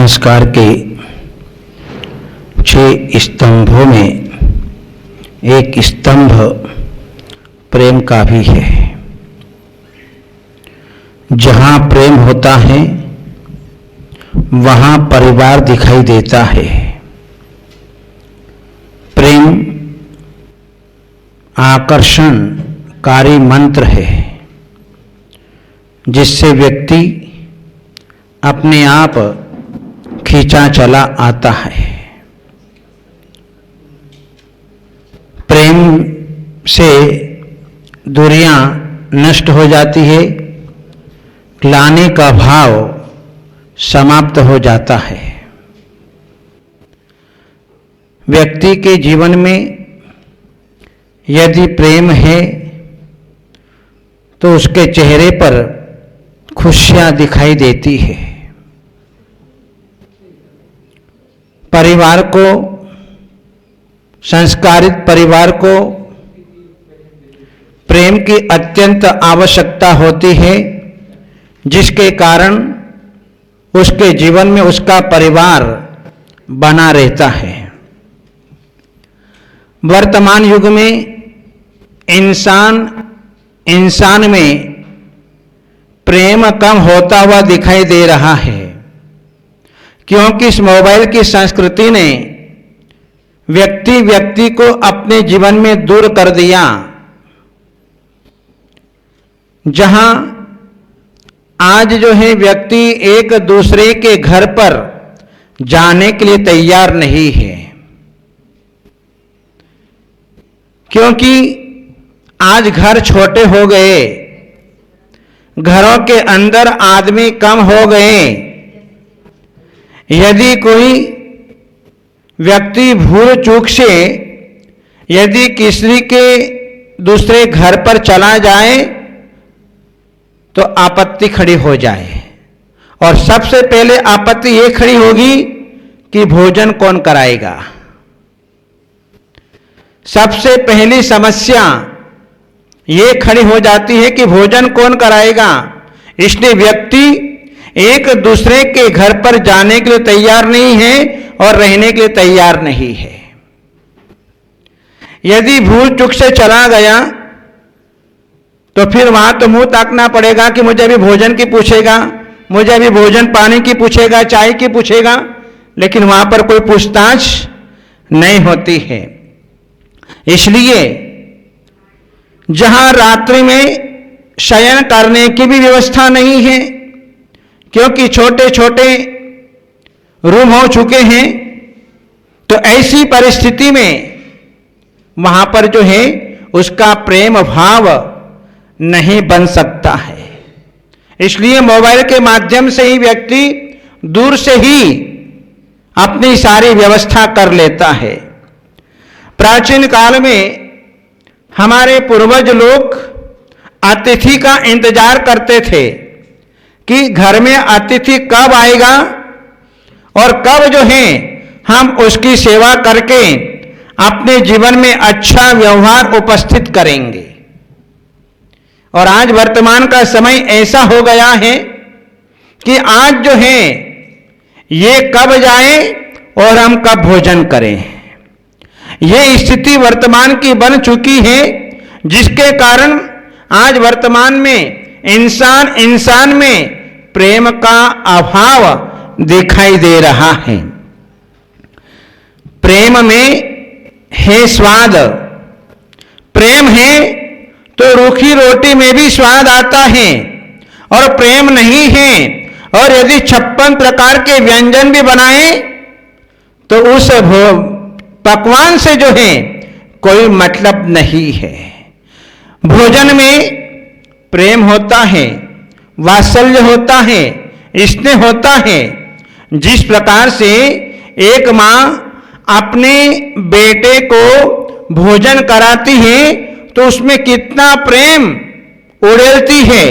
संस्कार के 6 स्तंभों में एक स्तंभ प्रेम का भी है। जहाँ प्रेम होता है वहाँ परिवार दिखाई देता है। प्रेम आकर्षणकारी मंत्र है जिससे व्यक्ति अपने आप खींचा चला आता है। प्रेम से दूरियां नष्ट हो जाती है, लाने का भाव समाप्त हो जाता है। व्यक्ति के जीवन में यदि प्रेम है तो उसके चेहरे पर खुशियां दिखाई देती है। परिवार को, संस्कारित परिवार को प्रेम की अत्यंत आवश्यकता होती है, जिसके कारण उसके जीवन में उसका परिवार बना रहता है। वर्तमान युग में इंसान में प्रेम कम होता हुआ दिखाई दे रहा है, क्योंकि इस मोबाइल की संस्कृति ने व्यक्ति को अपने जीवन में दूर कर दिया। जहां आज जो है व्यक्ति एक दूसरे के घर पर जाने के लिए तैयार नहीं है, क्योंकि आज घर छोटे हो गए, घरों के अंदर आदमी कम हो गए। यदि कोई व्यक्ति भूल चूक से यदि किसी के दूसरे घर पर चला जाए तो आपत्ति खड़ी हो जाए, और सबसे पहले आपत्ति ये खड़ी होगी कि भोजन कौन कराएगा। सबसे पहली समस्या ये खड़ी हो जाती है कि भोजन कौन कराएगा। इसलिए व्यक्ति एक दूसरे के घर पर जाने के लिए तैयार नहीं है और रहने के लिए तैयार नहीं है। यदि भूल चूक से चला गया तो फिर वहां तो मुंह ताकना पड़ेगा कि मुझे अभी भोजन की पूछेगा, मुझे अभी भोजन पानी की पूछेगा, चाय की पूछेगा, लेकिन वहां पर कोई पूछताछ नहीं होती है। इसलिए जहां रात्रि में शयन करने की भी व्यवस्था नहीं है, क्योंकि छोटे छोटे रूम हो चुके हैं, तो ऐसी परिस्थिति में वहां पर जो है उसका प्रेम भाव नहीं बन सकता है। इसलिए मोबाइल के माध्यम से ही व्यक्ति दूर से ही अपनी सारी व्यवस्था कर लेता है। प्राचीन काल में हमारे पूर्वज लोग अतिथि का इंतजार करते थे कि घर में अतिथि कब आएगा और कब जो है हम उसकी सेवा करके अपने जीवन में अच्छा व्यवहार उपस्थित करेंगे। और आज वर्तमान का समय ऐसा हो गया है कि आज जो है ये कब जाए और हम कब भोजन करें, ये स्थिति वर्तमान की बन चुकी है, जिसके कारण आज वर्तमान में इंसान में प्रेम का अभाव दिखाई दे रहा है। प्रेम में है स्वाद, प्रेम है तो रूखी रोटी में भी स्वाद आता है, और प्रेम नहीं है और यदि 56 प्रकार के व्यंजन भी बनाए तो उस पकवान से जो है कोई मतलब नहीं है। भोजन में प्रेम होता है, वात्सल्य होता है, स्नेह होता है। जिस प्रकार से एक मां अपने बेटे को भोजन कराती है तो उसमें कितना प्रेम उड़ेलती है,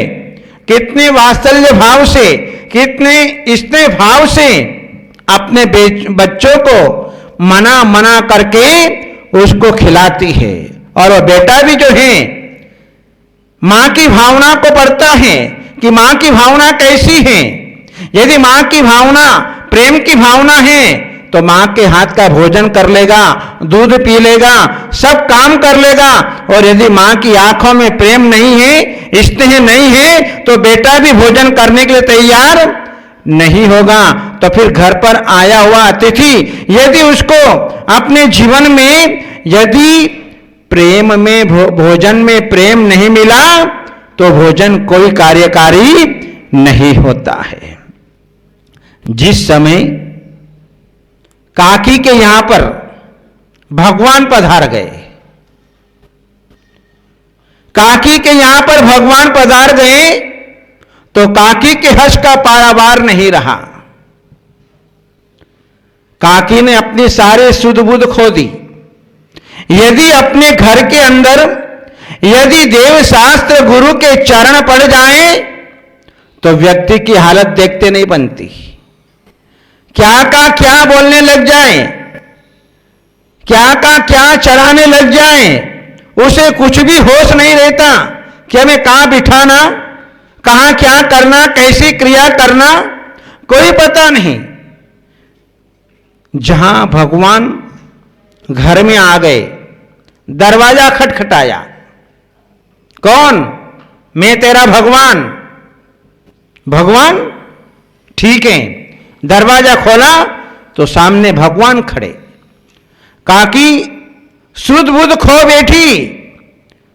कितने वात्सल्य भाव से, कितने स्नेह भाव से अपने बच्चों को मना करके उसको खिलाती है। और वह बेटा भी जो है मां की भावना को पढ़ता है कि मां की भावना कैसी है। यदि मां की भावना प्रेम की भावना है तो मां के हाथ का भोजन कर लेगा, दूध पी लेगा, सब काम कर लेगा। और यदि मां की आंखों में प्रेम नहीं है, स्नेह नहीं है, तो बेटा भी भोजन करने के लिए तैयार नहीं होगा। तो फिर घर पर आया हुआ अतिथि यदि उसको अपने जीवन में यदि प्रेम में भोजन में प्रेम नहीं मिला तो भोजन कोई कार्यकारी नहीं होता है। जिस समय काकी के यहां पर भगवान पधार गए, काकी के यहां पर भगवान पधार गए तो काकी के हर्ष का पारावार नहीं रहा। काकी ने अपनी सारे सुध बुध खो दी। यदि अपने घर के अंदर यदि देव शास्त्र गुरु के चरण पड़ जाए तो व्यक्ति की हालत देखते नहीं बनती। क्या का क्या बोलने लग जाए, क्या का क्या चढ़ाने लग जाए, उसे कुछ भी होश नहीं रहता कि हमें कहां बिठाना, कहां क्या करना, कैसी क्रिया करना, कोई पता नहीं। जहां भगवान घर में आ गए, दरवाजा खटखटाया, कौन? मैं तेरा भगवान। भगवान? ठीक है। दरवाजा खोला तो सामने भगवान खड़े। काकी सुध बुध खो बैठी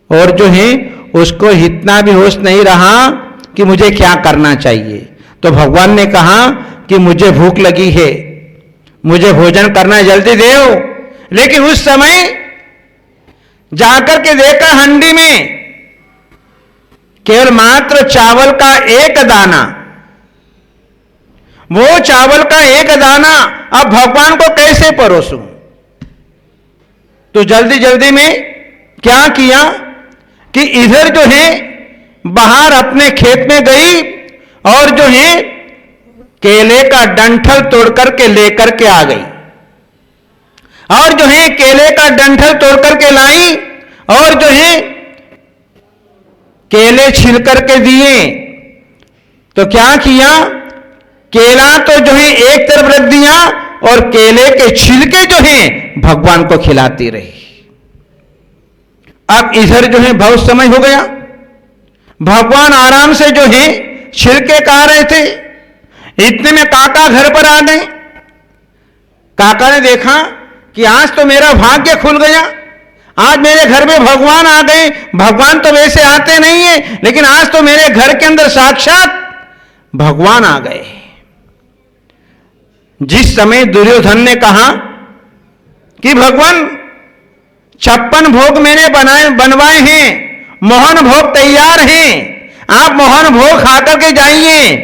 और जो है उसको इतना भी होश नहीं रहा कि मुझे क्या करना चाहिए। तो भगवान ने कहा कि मुझे भूख लगी है, मुझे भोजन करना है, जल्दी देओ। लेकिन उस समय जाकर के देखा हंडी में केवल मात्र चावल का एक दाना, वो चावल का एक दाना अब भगवान को कैसे परोसूं। तो जल्दी जल्दी में क्या किया कि इधर जो है बाहर अपने खेत में गई और जो है केले का डंठल तोड़ करके लेकर के आ गई, और जो है केले का डंठल तोड़ करके लाई और जो है केले छिल करके दिए। तो क्या किया, केला तो जो है एक तरफ रख दिया और केले के छिलके जो है भगवान को खिलाती रही। अब इधर जो है बहुत समय हो गया, भगवान आराम से जो है छिलके खा रहे थे। इतने में काका घर पर आ गए। काका ने देखा कि आज तो मेरा भाग्य खुल गया, आज मेरे घर में भगवान आ गए। भगवान तो वैसे आते नहीं है, लेकिन आज तो मेरे घर के अंदर साक्षात भगवान आ गए। जिस समय दुर्योधन ने कहा कि भगवान 56 भोग मैंने बनवाए हैं, मोहन भोग तैयार हैं, आप मोहन भोग खाकर के जाइए।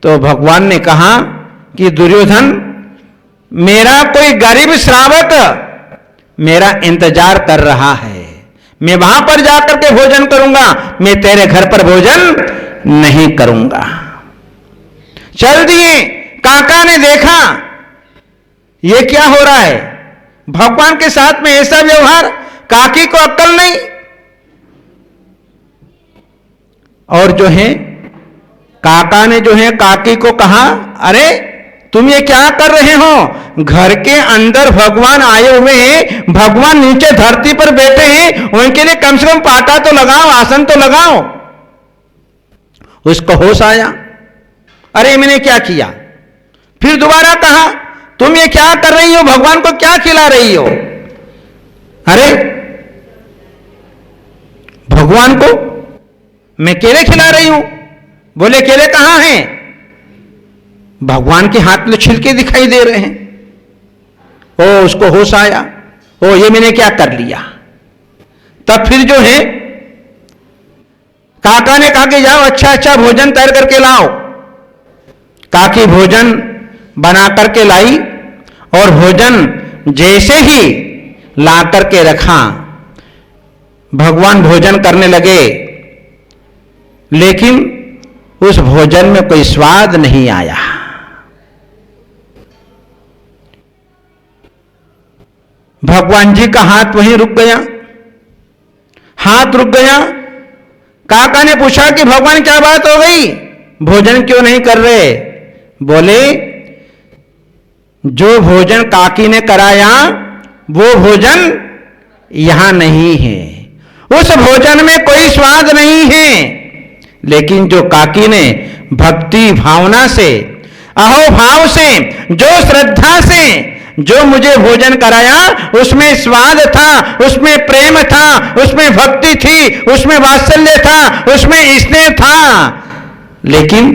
तो भगवान ने कहा कि दुर्योधन, मेरा कोई गरीब श्रावक मेरा इंतजार कर रहा है, मैं वहां पर जाकर के भोजन करूंगा, मैं तेरे घर पर भोजन नहीं करूंगा। चल दिए। काका ने देखा ये क्या हो रहा है, भगवान के साथ में ऐसा व्यवहार, काकी को अक्ल नहीं। और जो है काका ने जो है काकी को कहा, अरे तुम ये क्या कर रहे हो, घर के अंदर भगवान आए हुए हैं, भगवान नीचे धरती पर बैठे हैं, उनके लिए कम से कम पाटा तो लगाओ, आसन तो लगाओ। उसको होश आया, अरे मैंने क्या किया। फिर दोबारा कहा, तुम ये क्या कर रही हो, भगवान को क्या खिला रही हो। अरे भगवान को मैं केले खिला रही हूं। बोले केले कहां हैं। भगवान के हाथ में छिलके दिखाई दे रहे हैं। ओ उसको होश आया, ओ ये मैंने क्या कर लिया। तब फिर जो है काका ने कहा कि जाओ अच्छा अच्छा भोजन तैयार करके लाओ। काकी भोजन बना करके लाई और भोजन जैसे ही ला करके रखा, भगवान भोजन करने लगे, लेकिन उस भोजन में कोई स्वाद नहीं आया। भगवान जी का हाथ वहीं रुक गया, हाथ रुक गया। काका ने पूछा कि भगवान क्या बात हो गई, भोजन क्यों नहीं कर रहे। बोले जो भोजन काकी ने कराया वो भोजन यहां नहीं है, उस भोजन में कोई स्वाद नहीं है। लेकिन जो काकी ने भक्ति भावना से, अहोभाव से, जो श्रद्धा से जो मुझे भोजन कराया, उसमें स्वाद था, उसमें प्रेम था, उसमें भक्ति थी, उसमें वात्सल्य था, उसमें स्नेह था, लेकिन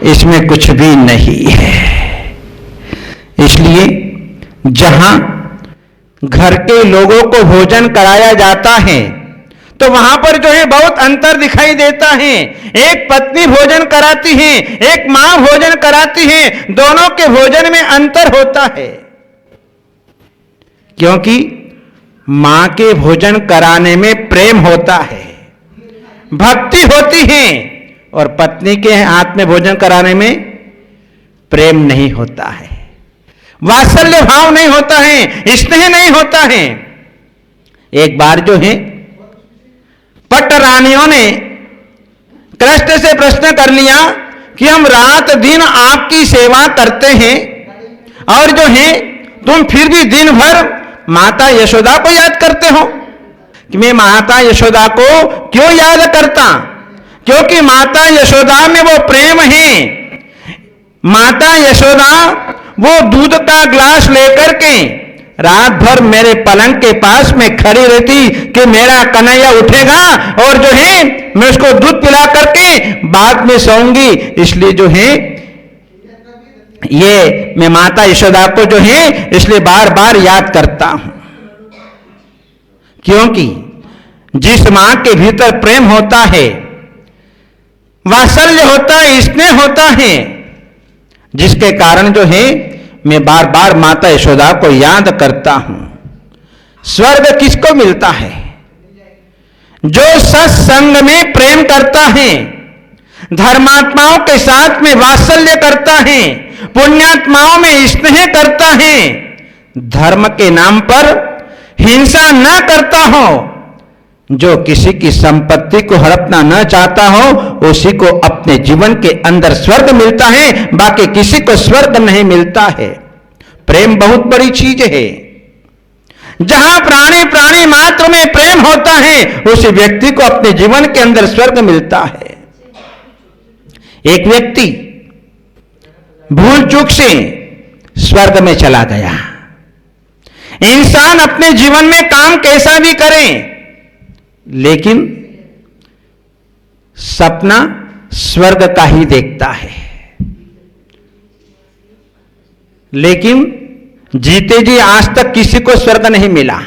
इसमें कुछ भी नहीं है। इसलिए जहां घर के लोगों को भोजन कराया जाता है तो वहां पर जो है बहुत अंतर दिखाई देता है। एक पत्नी भोजन कराती है, एक मां भोजन कराती है, दोनों के भोजन में अंतर होता है, क्योंकि मां के भोजन कराने में प्रेम होता है, भक्ति होती है, और पत्नी के हाथ में भोजन कराने में प्रेम नहीं होता है, वात्सल्य भाव नहीं होता है, स्नेह नहीं होता है। एक बार जो है पट्ट रानियों ने कृष्ण से प्रश्न कर लिया कि हम रात दिन आपकी सेवा करते हैं और जो है तुम फिर भी दिन भर माता यशोदा को याद करते हो। कि मैं माता यशोदा को क्यों याद करता? क्योंकि माता यशोदा में वो प्रेम है। माता यशोदा वो दूध का ग्लास लेकर के रात भर मेरे पलंग के पास में खड़ी रहती कि मेरा कन्हैया उठेगा और जो है मैं उसको दूध पिला करके बाद में सोऊंगी। इसलिए जो है ये मैं माता यशोदा को जो है इसलिए बार बार याद करता हूं, क्योंकि जिस मां के भीतर प्रेम होता है, वात्सल्य होता है, स्नेह होता है, जिसके कारण जो है मैं बार बार माता यशोदा को याद करता हूं। स्वर्ग किसको मिलता है? जो सत्संग में प्रेम करता है, धर्मात्माओं के साथ में वात्सल्य करता है, पुण्यात्माओं में स्नेह करता है, धर्म के नाम पर हिंसा न करता हो, जो किसी की संपत्ति को हड़पना न चाहता हो, उसी को अपने जीवन के अंदर स्वर्ग मिलता है, बाकी किसी को स्वर्ग नहीं मिलता है। प्रेम बहुत बड़ी चीज है। जहां प्राणी प्राणी मात्र में प्रेम होता है, उस व्यक्ति को अपने जीवन के अंदर स्वर्ग मिलता है। एक व्यक्ति भूल चूक से स्वर्ग में चला गया। इंसान अपने जीवन में काम कैसा भी करे, लेकिन सपना स्वर्ग का ही देखता है, लेकिन जीते जी आज तक किसी को स्वर्ग नहीं मिला।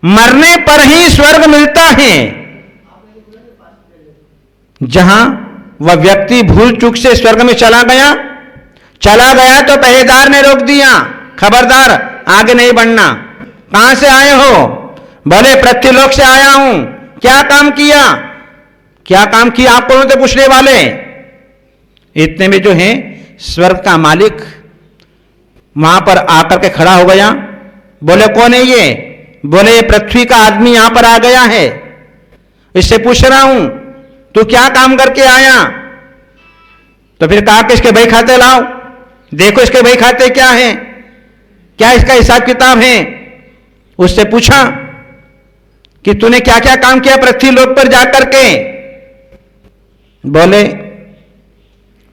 मरने पर ही स्वर्ग मिलता है। जहां वह व्यक्ति भूल चूक से स्वर्ग में चला गया तो पहरेदार ने रोक दिया, खबरदार आगे नहीं बढ़ना। कहां से आए हो? भले पृथ्वीलोक से आया हूं। क्या काम किया? क्या काम किया आप कौन थे पूछने वाले? इतने में जो है स्वर्ग का मालिक वहां पर आकर के खड़ा हो गया। बोले कौन है ये? बोले पृथ्वी का आदमी यहां पर आ गया है, इससे पूछ रहा हूं तू क्या काम करके आया? तो फिर कहा कि इसके बही खाते लाओ, देखो इसके बही खाते क्या है, क्या इसका हिसाब किताब है। उससे पूछा कि तूने क्या क्या काम किया पृथ्वी लोक पर जाकर के? बोले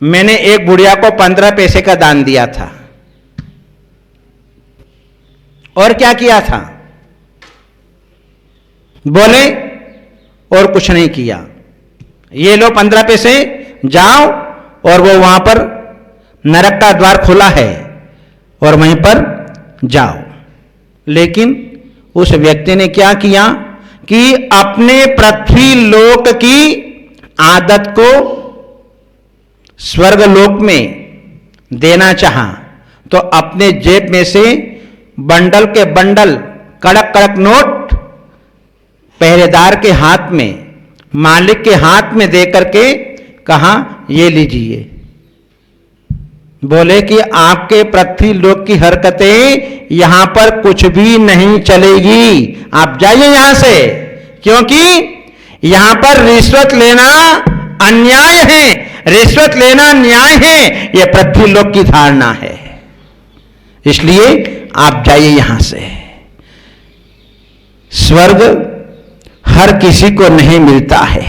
मैंने एक बुढ़िया को 15 पैसे का दान दिया था। और क्या किया था? बोले और कुछ नहीं किया। ये लो 15 पैसे, जाओ और वो वहां पर नरक का द्वार खुला है और वहीं पर जाओ। लेकिन उस व्यक्ति ने क्या किया कि अपने पृथ्वी लोक की आदत को स्वर्ग लोक में देना चाहा, तो अपने जेब में से बंडल के बंडल कड़क कड़क नोट पहरेदार के हाथ में, मालिक के हाथ में देकर के कहा ये लीजिए। बोले कि आपके पृथ्वी लोक की हरकतें यहां पर कुछ भी नहीं चलेगी, आप जाइए यहां से, क्योंकि यहां पर रिश्वत लेना अन्याय है, रिश्वत लेना न्याय है, यह पृथ्वी लोक की धारणा है। इसलिए आप जाइए यहां से। स्वर्ग हर किसी को नहीं मिलता है,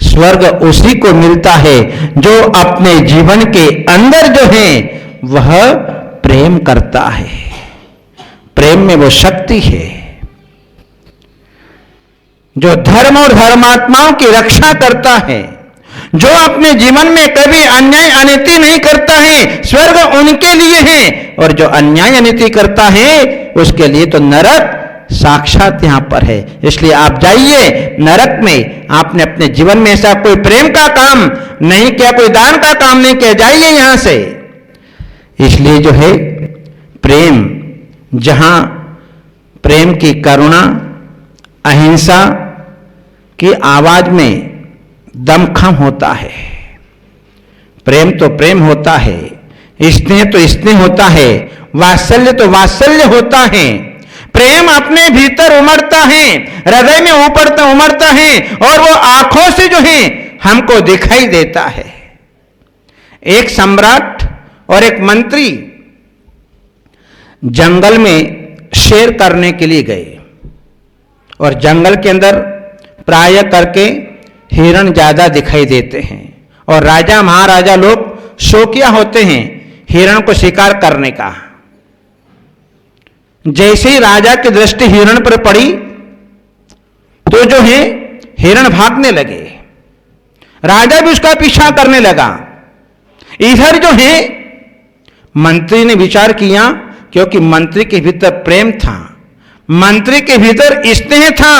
स्वर्ग उसी को मिलता है जो अपने जीवन के अंदर जो है वह प्रेम करता है। प्रेम में वो शक्ति है जो धर्म और धर्मात्माओं की रक्षा करता है, जो अपने जीवन में कभी अन्याय अनिति नहीं करता है, स्वर्ग उनके लिए है। और जो अन्याय अनिति करता है उसके लिए तो नरक साक्षात यहां पर है। इसलिए आप जाइए नरक में। आपने अपने जीवन में ऐसा कोई प्रेम का काम नहीं किया, कोई दान का काम नहीं किया, जाइए यहां से। इसलिए जो है प्रेम, जहां प्रेम की करुणा अहिंसा की आवाज में दमखम होता है, प्रेम तो प्रेम होता है, स्नेह तो स्नेह होता है, वात्सल्य तो वात्सल्य होता है। प्रेम अपने भीतर उमड़ता है, हृदय में उमड़ता है और वो आंखों से जो है हमको दिखाई देता है। एक सम्राट और एक मंत्री जंगल में शेर करने के लिए गए और जंगल के अंदर प्राय करके हिरण ज्यादा दिखाई देते हैं और राजा महाराजा लोग शौकिया होते हैं हिरण को शिकार करने का। जैसे ही राजा की दृष्टि हिरण पर पड़ी तो जो है हिरण भागने लगे, राजा भी उसका पीछा करने लगा। इधर जो है मंत्री ने विचार किया, क्योंकि मंत्री के भीतर प्रेम था, मंत्री के भीतर स्नेह था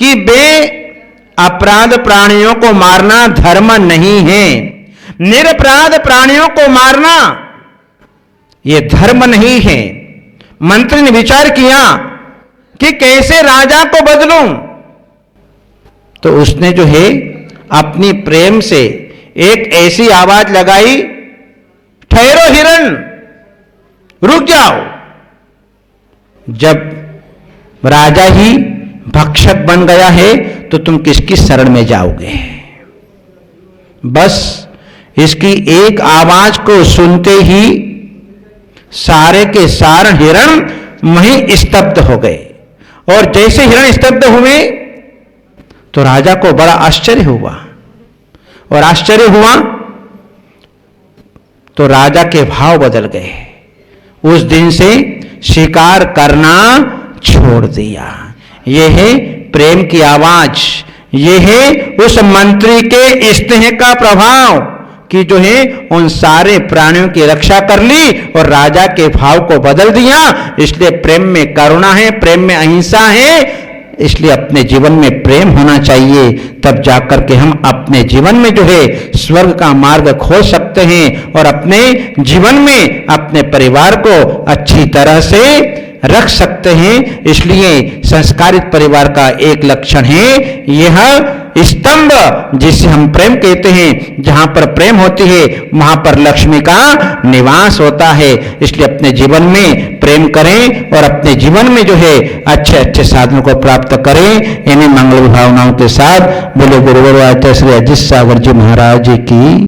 कि बे अपराध प्राणियों को मारना धर्म नहीं है, निरपराध प्राणियों को मारना यह धर्म नहीं है। मंत्री ने विचार किया कि कैसे राजा को बदलूं, तो उसने जो है अपनी प्रेम से एक ऐसी आवाज लगाई, ठहरो हिरण, रुक जाओ। जब राजा ही भक्षक बन गया है तो तुम किसकी शरण में जाओगे। बस इसकी एक आवाज को सुनते ही सारे के सारे हिरण वहीं स्तब्ध हो गए और जैसे हिरण स्तब्ध हुए तो राजा को बड़ा आश्चर्य हुआ और आश्चर्य हुआ तो राजा के भाव बदल गए। उस दिन से शिकार करना छोड़ दिया। यह है प्रेम की आवाज, यह है उस मंत्री के स्नेह का प्रभाव कि जो है उन सारे प्राणियों की रक्षा कर ली और राजा के भाव को बदल दिया। इसलिए प्रेम में करुणा है, प्रेम में अहिंसा है। इसलिए अपने जीवन में प्रेम होना चाहिए, तब जाकर के हम अपने जीवन में जो है स्वर्ग का मार्ग खोज सकते हैं और अपने जीवन में अपने परिवार को अच्छी तरह से रख सकते हैं। इसलिए संस्कारित परिवार का एक लक्षण है यह स्तंभ, जिसे हम प्रेम कहते हैं। जहां पर प्रेम होती है वहां पर लक्ष्मी का निवास होता है। इसलिए अपने जीवन में प्रेम करें और अपने जीवन में जो है अच्छे अच्छे साधनों को प्राप्त करें। इन्हीं मंगल भावनाओं के साथ बोले गुरुवर आचार्य श्री अजित सागर जी महाराज जी की।